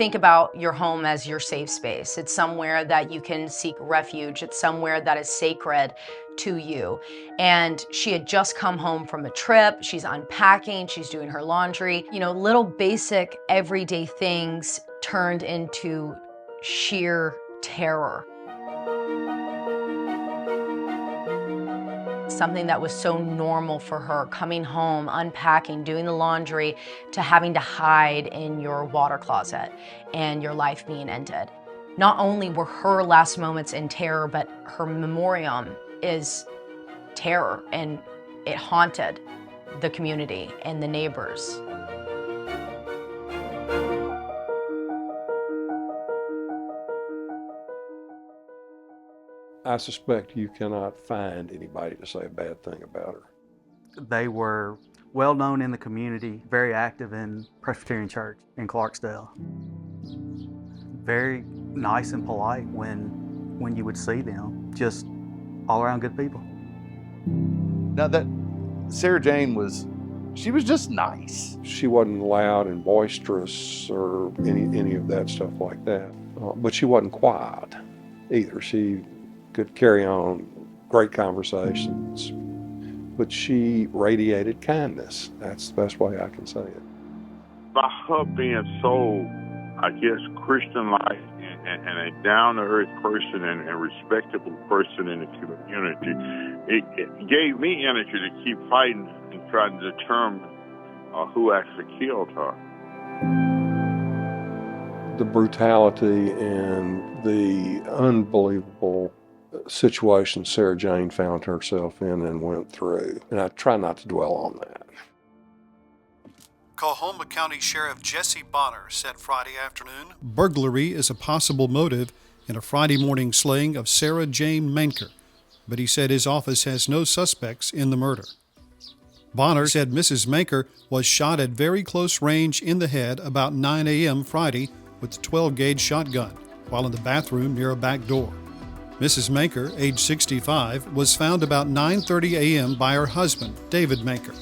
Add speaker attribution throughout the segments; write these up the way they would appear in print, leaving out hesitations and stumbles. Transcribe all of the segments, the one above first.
Speaker 1: think about your home as your safe space. It's somewhere that you can seek refuge. It's somewhere that is sacred to you. And she had just come home from a trip. She's unpacking, she's doing her laundry. You know, little basic everyday things turned into sheer terror. Something that was so normal for her, coming home, unpacking, doing the laundry, to having to hide in your water closet and your life being ended. Not only were her last moments in terror, but her memoriam is terror, and it haunted the community and the neighbors.
Speaker 2: I suspect you cannot find anybody to say a bad thing about her.
Speaker 3: They were well known in the community, very active in Presbyterian Church in Clarksdale. Very nice and polite when you would see them, just all around good people.
Speaker 4: Now that Sarah Jane she was just nice.
Speaker 2: She wasn't loud and boisterous or any of that stuff like that, but she wasn't quiet either. She could carry on great conversations, but she radiated kindness. That's the best way I can say it.
Speaker 5: By her being so, I guess, Christian-like and a down-to-earth person and a respectable person in the community, it gave me energy to keep fighting and trying to determine who actually killed her.
Speaker 2: The brutality and the unbelievable situation Sarah Jane found herself in and went through, and I try not to dwell on that.
Speaker 6: Coahoma County Sheriff Jesse Bonner said Friday afternoon, burglary is a possible motive in a Friday morning slaying of Sarah Jane Manker, but he said his office has no suspects in the murder. Bonner said Mrs. Manker was shot at very close range in the head about 9 a.m. Friday with a 12-gauge shotgun while in the bathroom near a back door. Mrs. Manker, age 65, was found about 9:30 a.m. by her husband, David Manker.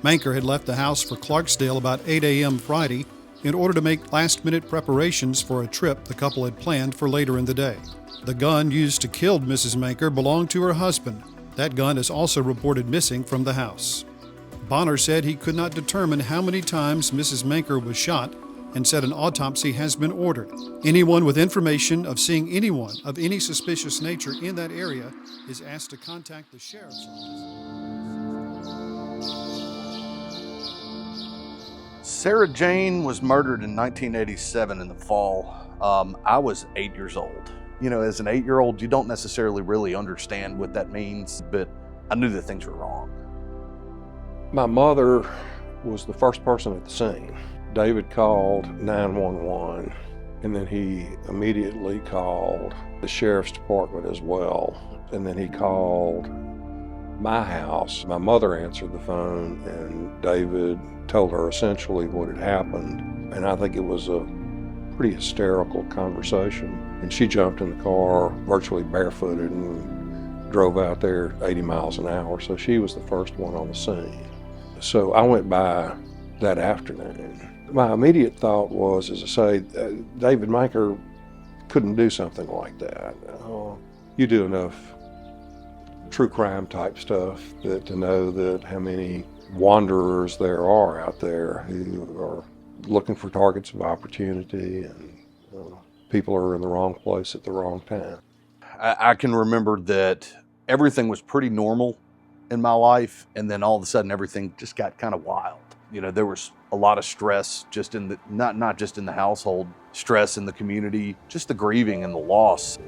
Speaker 6: Manker had left the house for Clarksdale about 8 a.m. Friday in order to make last-minute preparations for a trip the couple had planned for later in the day. The gun used to kill Mrs. Manker belonged to her husband. That gun is also reported missing from the house. Bonner said he could not determine how many times Mrs. Manker was shot and said an autopsy has been ordered. Anyone with information of seeing anyone of any suspicious nature in that area is asked to contact the sheriff's office.
Speaker 4: Sarah Jane was murdered in 1987 in the fall. I was 8 years old. You know, as an 8-year-old, you don't necessarily really understand what that means, but I knew that things were wrong.
Speaker 2: My mother was the first person at the scene. David called 911, and then he immediately called the sheriff's department as well. And then he called my house. My mother answered the phone, and David told her essentially what had happened. And I think it was a pretty hysterical conversation. And she jumped in the car, virtually barefooted, and drove out there 80 miles an hour. So she was the first one on the scene. So I went by that afternoon. My immediate thought was, as I say, David Manker couldn't do something like that. You do enough true crime type stuff to know that how many wanderers there are out there who are looking for targets of opportunity, and people are in the wrong place at the wrong time.
Speaker 4: I can remember that everything was pretty normal in my life, and then all of a sudden everything just got kind of wild. You know, there was a lot of stress just in the, not just in the household, stress in the community, just the grieving and the loss.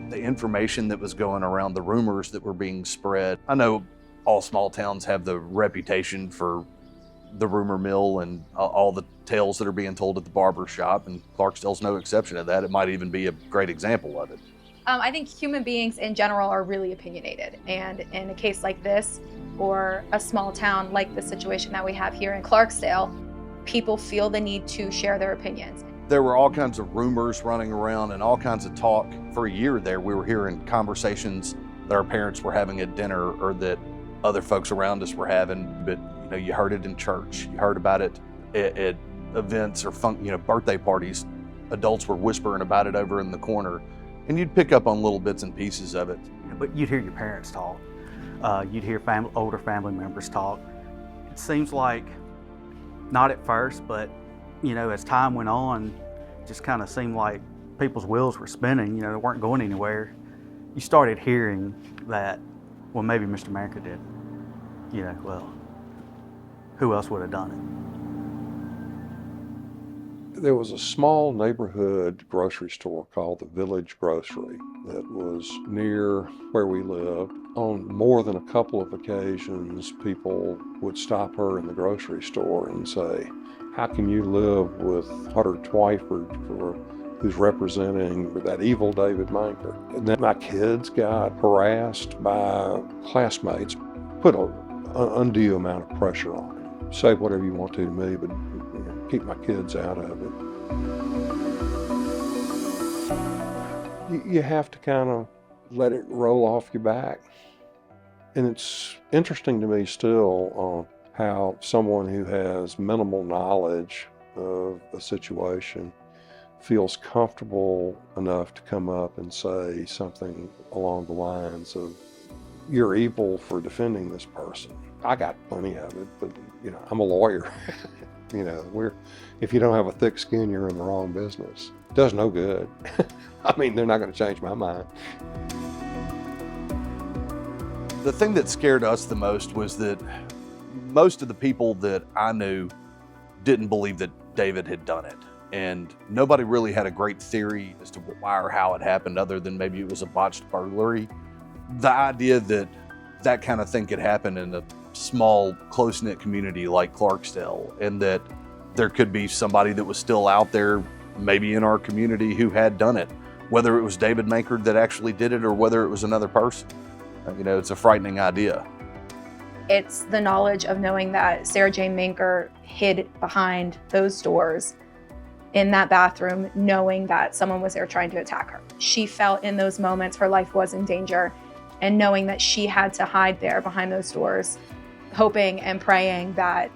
Speaker 4: The information that was going around, the rumors that were being spread. I know all small towns have the reputation for the rumor mill and all the tales that are being told at the barber shop, and Clarksdale's no exception to that. It might even be a great example of it.
Speaker 7: I think human beings in general are really opinionated, and in a case like this, or a small town like the situation that we have here in Clarksdale, people feel the need to share their opinions.
Speaker 4: There were all kinds of rumors running around and all kinds of talk. For a year there, we were hearing conversations that our parents were having at dinner or that other folks around us were having, but you know, you heard it in church, you heard about it at events or birthday parties adults were whispering about it over in the corner, and you'd pick up on little bits and pieces of it.
Speaker 3: But you'd hear your parents talk. You'd hear older family members talk. It seems like, not at first, but as time went on, it just kind of seemed like people's wheels were spinning. They weren't going anywhere. You started hearing that, well, maybe Mr. Manker did. Well, who else would have done it?
Speaker 2: There was a small neighborhood grocery store called the Village Grocery that was near where we lived. On more than a couple of occasions, people would stop her in the grocery store and say, "How can you live with Hunter Twyford who's representing that evil David Manker?" And then my kids got harassed by classmates, put an undue amount of pressure on them. Say whatever you want to me, but keep my kids out of it. You have to kind of let it roll off your back. And it's interesting to me still how someone who has minimal knowledge of a situation feels comfortable enough to come up and say something along the lines of, "You're evil for defending this person." I got plenty of it, but I'm a lawyer. If you don't have a thick skin, you're in the wrong business. It does no good. I mean, they're not going to change my mind.
Speaker 4: The thing that scared us the most was that most of the people that I knew didn't believe that David had done it. And nobody really had a great theory as to why or how it happened, other than maybe it was a botched burglary. The idea that that kind of thing could happen in a small, close-knit community like Clarksdale, and that there could be somebody that was still out there, maybe in our community, who had done it, whether it was David Manker that actually did it or whether it was another person. It's a frightening idea.
Speaker 7: It's the knowledge of knowing that Sarah Jane Manker hid behind those doors in that bathroom, knowing that someone was there trying to attack her. She felt in those moments her life was in danger, and knowing that she had to hide there behind those doors, hoping and praying that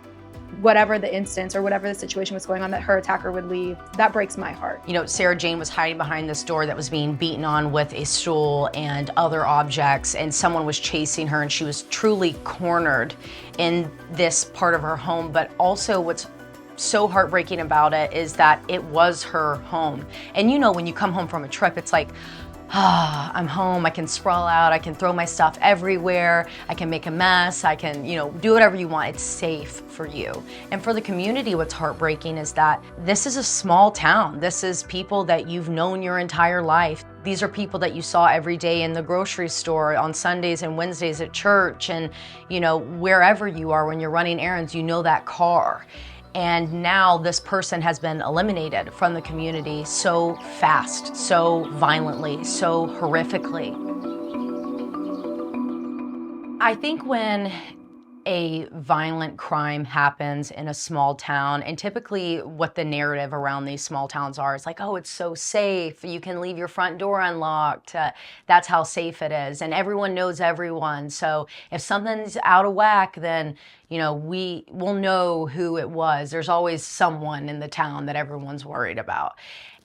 Speaker 7: whatever the instance or whatever the situation was going on, that her attacker would leave. That breaks my heart.
Speaker 1: Sarah Jane was hiding behind this door that was being beaten on with a stool and other objects, and someone was chasing her, and she was truly cornered in this part of her home. But also what's so heartbreaking about it is that it was her home. And when you come home from a trip, it's like, I'm home, I can sprawl out, I can throw my stuff everywhere, I can make a mess, I can, do whatever you want. It's safe for you. And for the community, what's heartbreaking is that this is a small town. This is people that you've known your entire life. These are people that you saw every day in the grocery store, on Sundays and Wednesdays at church, and, wherever you are when you're running errands, that car. And now this person has been eliminated from the community so fast, so violently, so horrifically. I think when a violent crime happens in a small town, and typically what the narrative around these small towns are, it's like, oh, it's so safe. You can leave your front door unlocked. That's how safe it is. And everyone knows everyone. So if something's out of whack, then, we will know who it was. There's always someone in the town that everyone's worried about.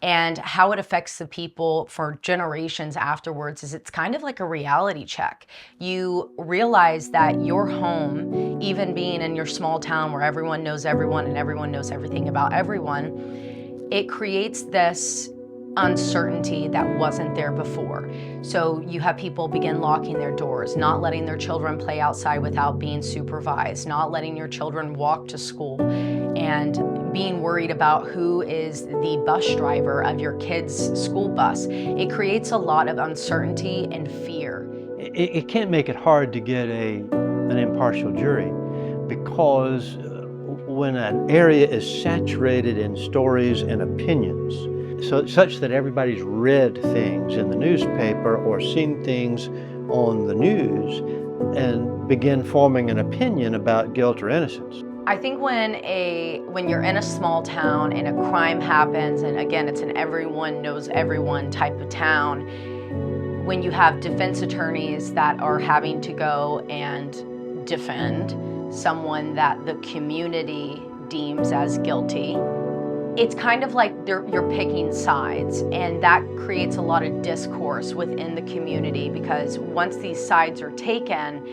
Speaker 1: And how it affects the people for generations afterwards is it's kind of like a reality check. You realize that your home, even being in your small town where everyone knows everyone and everyone knows everything about everyone, it creates this uncertainty that wasn't there before. So you have people begin locking their doors, not letting their children play outside without being supervised, not letting your children walk to school, and being worried about who is the bus driver of your kid's school bus. It creates a lot of uncertainty and fear.
Speaker 8: It can't make it hard to get an impartial jury, because when an area is saturated in stories and opinions, such that everybody's read things in the newspaper or seen things on the news and begin forming an opinion about guilt or innocence.
Speaker 1: I think when you're in a small town and a crime happens, and again, it's an everyone knows everyone type of town, when you have defense attorneys that are having to go and defend someone that the community deems as guilty, It's kind of like you're picking sides, and that creates a lot of discourse within the community, because once these sides are taken,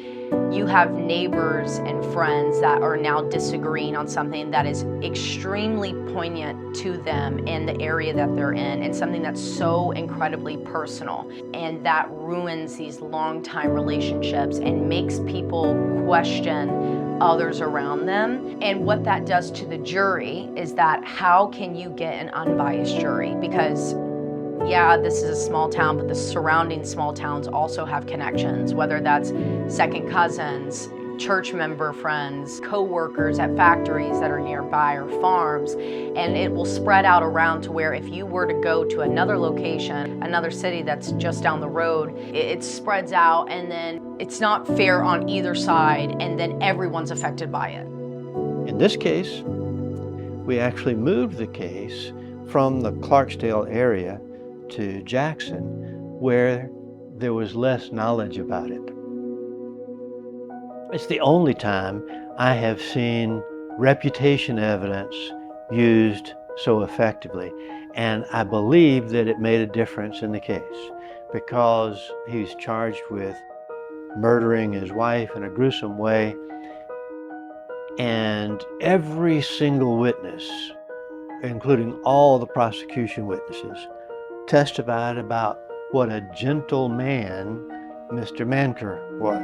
Speaker 1: you have neighbors and friends that are now disagreeing on something that is extremely poignant to them in the area that they're in, and something that's so incredibly personal. And that ruins these long-time relationships and makes people question others around them. And what that does to the jury is that how can you get an unbiased jury? Because yeah, this is a small town, but the surrounding small towns also have connections, whether that's second cousins, church member friends, co-workers at factories that are nearby or farms, and it will spread out around to where if you were to go to another location, another city that's just down the road, it spreads out, and then it's not fair on either side, and then everyone's affected by it.
Speaker 8: In this case, we actually moved the case from the Clarksdale area to Jackson, where there was less knowledge about it. It's the only time I have seen reputation evidence used so effectively, and I believe that it made a difference in the case, because he's charged with murdering his wife in a gruesome way, and every single witness, including all the prosecution witnesses, testified about what a gentle man Mr. Manker was.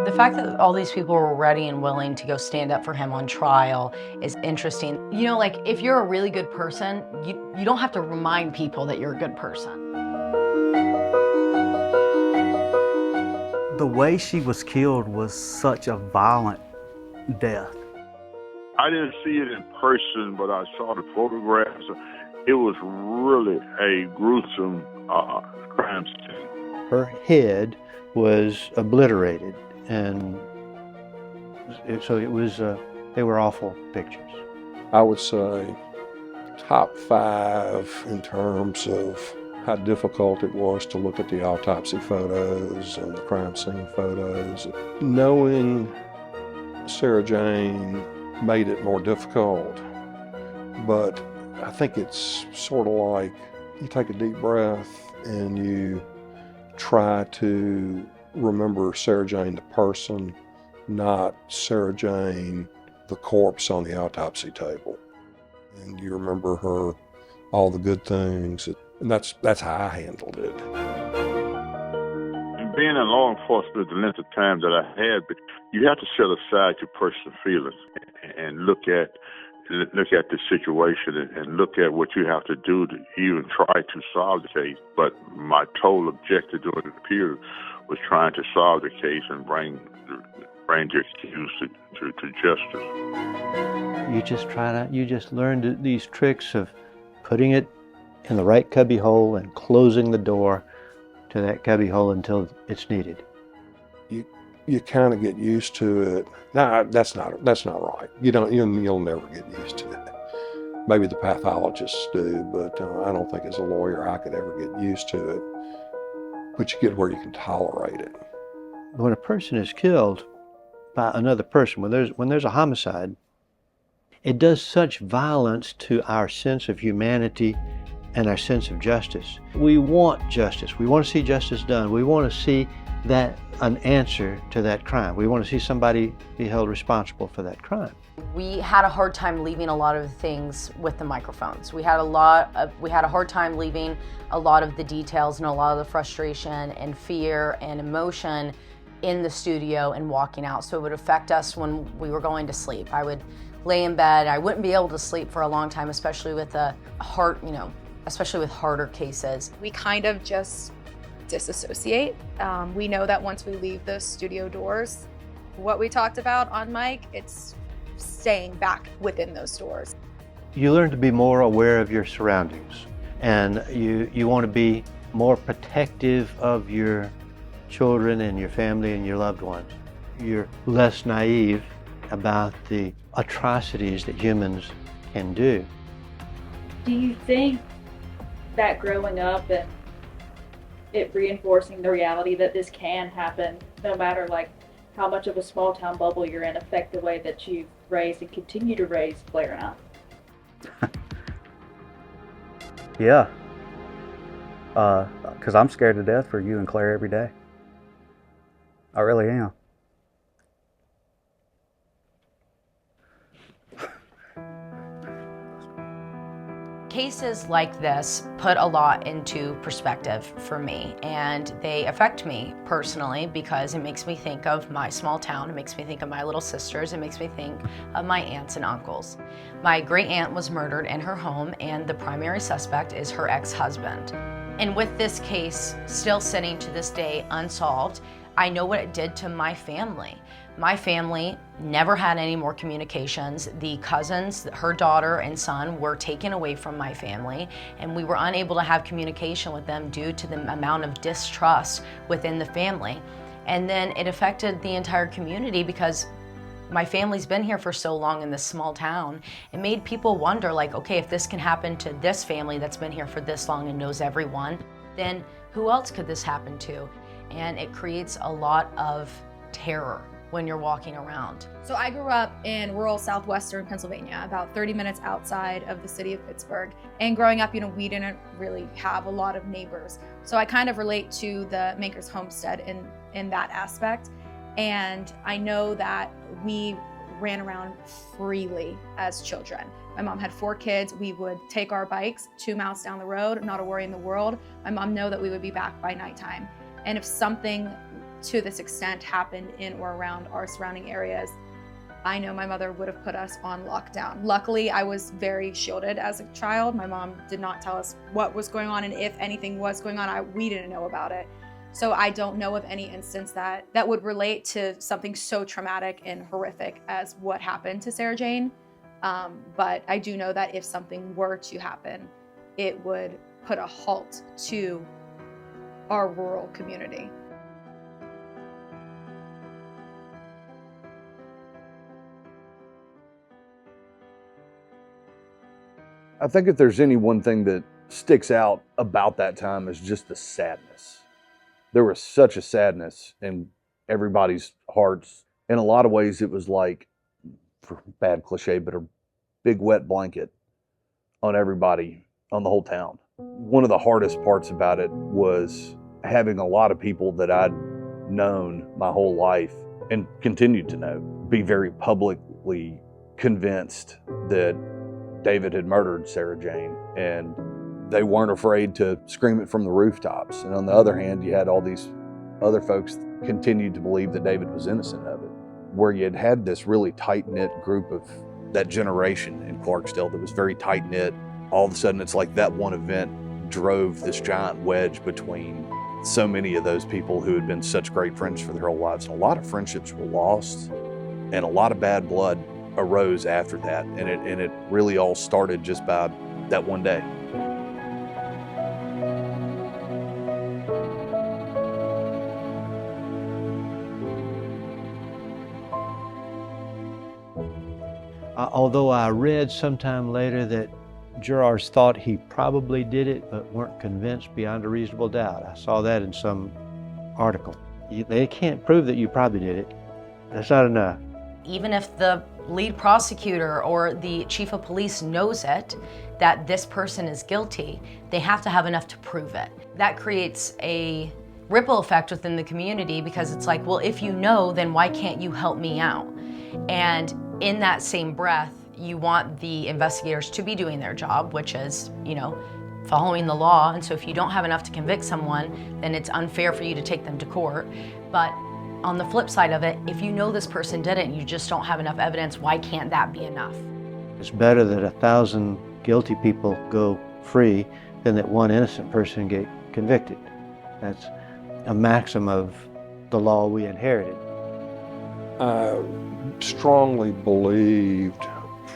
Speaker 1: The fact that all these people were ready and willing to go stand up for him on trial is interesting. You know, like, if you're a really good person, you don't have to remind people that you're a good person.
Speaker 3: The way she was killed was such a violent death.
Speaker 5: I didn't see it in person, but I saw the photographs. It was really a gruesome crime scene.
Speaker 8: Her head was obliterated, and so it was, they were awful pictures.
Speaker 2: I would say top 5 in terms of how difficult it was to look at the autopsy photos and the crime scene photos. Knowing Sarah Jane made it more difficult, but I think it's sort of like you take a deep breath and you try to remember Sarah Jane the person, not Sarah Jane the corpse on the autopsy table. And you remember her, all the good things, and that's how I handled it.
Speaker 5: And being in law enforcement, the length of time that I had, you have to set aside your personal feelings and look at the situation and look at what you have to do to even try to solve the case. But my total objective during the period was trying to solve the case and bring the accused to justice.
Speaker 8: You just learned these tricks of putting it in the right cubby hole and closing the door to that cubby hole until it's needed.
Speaker 2: You kind of get used to it. No, that's not right. You'll never get used to it. Maybe the pathologists do, but I don't think as a lawyer I could ever get used to it. But you get where you can tolerate it.
Speaker 8: When a person is killed by another person, when there's a homicide, it does such violence to our sense of humanity and our sense of justice. We want justice. We want to see justice done. We want to see that an answer to that crime. We want to see somebody be held responsible for that crime.
Speaker 1: We had a hard time leaving a lot of things with the microphones. We had a hard time leaving a lot of the details and a lot of the frustration and fear and emotion in the studio and walking out. So it would affect us when we were going to sleep. I would lay in bed. I wouldn't be able to sleep for a long time, especially with especially with harder cases.
Speaker 7: We kind of just disassociate. We know that once we leave the studio doors, what we talked about on mic, it's staying back within those doors.
Speaker 8: You learn to be more aware of your surroundings, and you want to be more protective of your children and your family and your loved ones. You're less naive about the atrocities that humans can do.
Speaker 9: Do you think that growing up and it reinforcing the reality that this can happen, no matter like how much of a small town bubble you're in, affect the way that you've raised and continue to raise Blair and I?
Speaker 3: Yeah. Because I'm scared to death for you and Claire every day. I really am.
Speaker 1: Cases like this put a lot into perspective for me, and they affect me personally because it makes me think of my small town, it makes me think of my little sisters, it makes me think of my aunts and uncles. My great aunt was murdered in her home, and the primary suspect is her ex-husband. And with this case still sitting to this day unsolved, I know what it did to my family. My family never had any more communications. The cousins, her daughter and son, were taken away from my family, and we were unable to have communication with them due to the amount of distrust within the family. And then it affected the entire community because my family's been here for so long in this small town. It made people wonder, like, okay, if this can happen to this family that's been here for this long and knows everyone, then who else could this happen to? And it creates a lot of terror when you're walking around.
Speaker 7: So I grew up in rural southwestern Pennsylvania, about 30 minutes outside of the city of Pittsburgh. And growing up, we didn't really have a lot of neighbors. So I kind of relate to the Maker's homestead in that aspect. And I know that we ran around freely as children. My mom had 4 kids. We would take our bikes 2 miles down the road, not a worry in the world. My mom knew that we would be back by nighttime. And if something to this extent happened in or around our surrounding areas, I know my mother would have put us on lockdown. Luckily, I was very shielded as a child. My mom did not tell us what was going on, and if anything was going on, we didn't know about it. So I don't know of any instance that would relate to something so traumatic and horrific as what happened to Sarah Jane. But I do know that if something were to happen, it would put a halt to our rural community.
Speaker 4: I think if there's any one thing that sticks out about that time is just the sadness. There was such a sadness in everybody's hearts. In a lot of ways, it was like, for bad cliche, but a big wet blanket on everybody, on the whole town. One of the hardest parts about it was having a lot of people that I'd known my whole life and continued to know be very publicly convinced that David had murdered Sarah Jane, and they weren't afraid to scream it from the rooftops. And on the other hand, you had all these other folks that continued to believe that David was innocent of it. Where you had this really tight-knit group of that generation in Clarksdale that was very tight-knit, all of a sudden it's like that one event drove this giant wedge between so many of those people who had been such great friends for their whole lives. And a lot of friendships were lost, and a lot of bad blood arose after that. And it really all started just by that one day.
Speaker 8: Although I read sometime later that jurors thought he probably did it, but weren't convinced beyond a reasonable doubt. I saw that in some article. They can't prove that you probably did it. That's not enough.
Speaker 1: Even if the lead prosecutor or the chief of police knows it, that this person is guilty, they have to have enough to prove it. That creates a ripple effect within the community because it's like, well, if you know, then why can't you help me out? And in that same breath, you want the investigators to be doing their job, which is, following the law. And so if you don't have enough to convict someone, then it's unfair for you to take them to court. But on the flip side of it, if you know this person did it and you just don't have enough evidence, why can't that be enough?
Speaker 8: It's better that 1,000 guilty people go free than that one innocent person get convicted. That's a maxim of the law we inherited.
Speaker 2: I strongly believed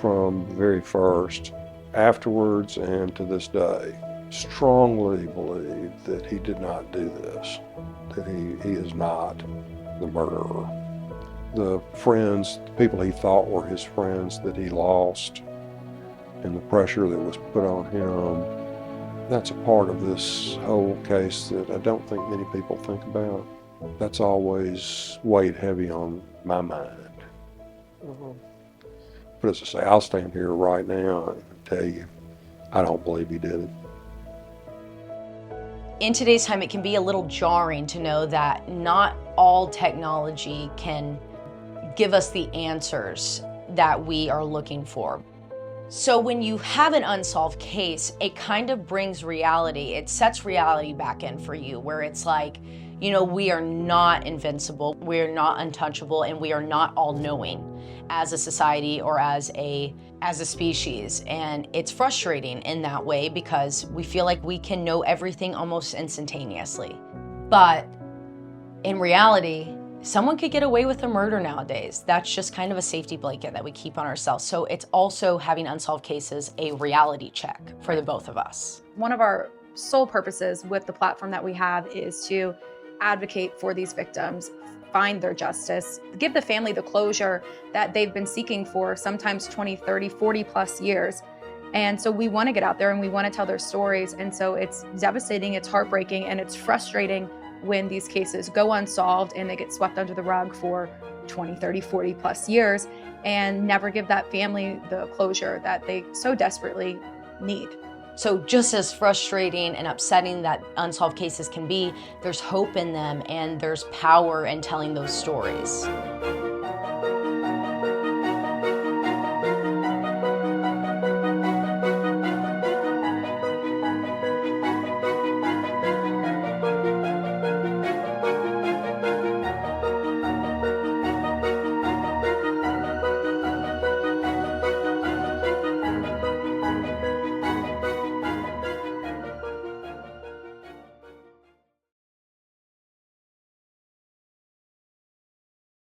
Speaker 2: from the very first, afterwards and to this day, strongly believed that he did not do this, that he is not the murderer. The friends, the people he thought were his friends that he lost, and the pressure that was put on him, that's a part of this whole case that I don't think many people think about. That's always weighed heavy on my mind. But as I say, I'll stand here right now and tell you, I don't believe he did it.
Speaker 1: In today's time, it can be a little jarring to know that not all technology can give us the answers that we are looking for. So when you have an unsolved case, it kind of brings reality. It sets reality back in for you, where it's like, you know, we are not invincible, we're not untouchable, and we are not all-knowing as a society or as a species. And it's frustrating in that way because we feel like we can know everything almost instantaneously. But in reality, someone could get away with a murder nowadays. That's just kind of a safety blanket that we keep on ourselves. So it's also, having unsolved cases, a reality check for the both of us.
Speaker 7: One of our sole purposes with the platform that we have is to advocate for these victims, find their justice, give the family the closure that they've been seeking for sometimes 20, 30, 40 plus years. And so we want to get out there and we want to tell their stories. And so it's devastating, it's heartbreaking, and it's frustrating when these cases go unsolved and they get swept under the rug for 20, 30, 40 plus years and never give that family the closure that they so desperately need.
Speaker 1: So just as frustrating and upsetting that unsolved cases can be, there's hope in them and there's power in telling those stories.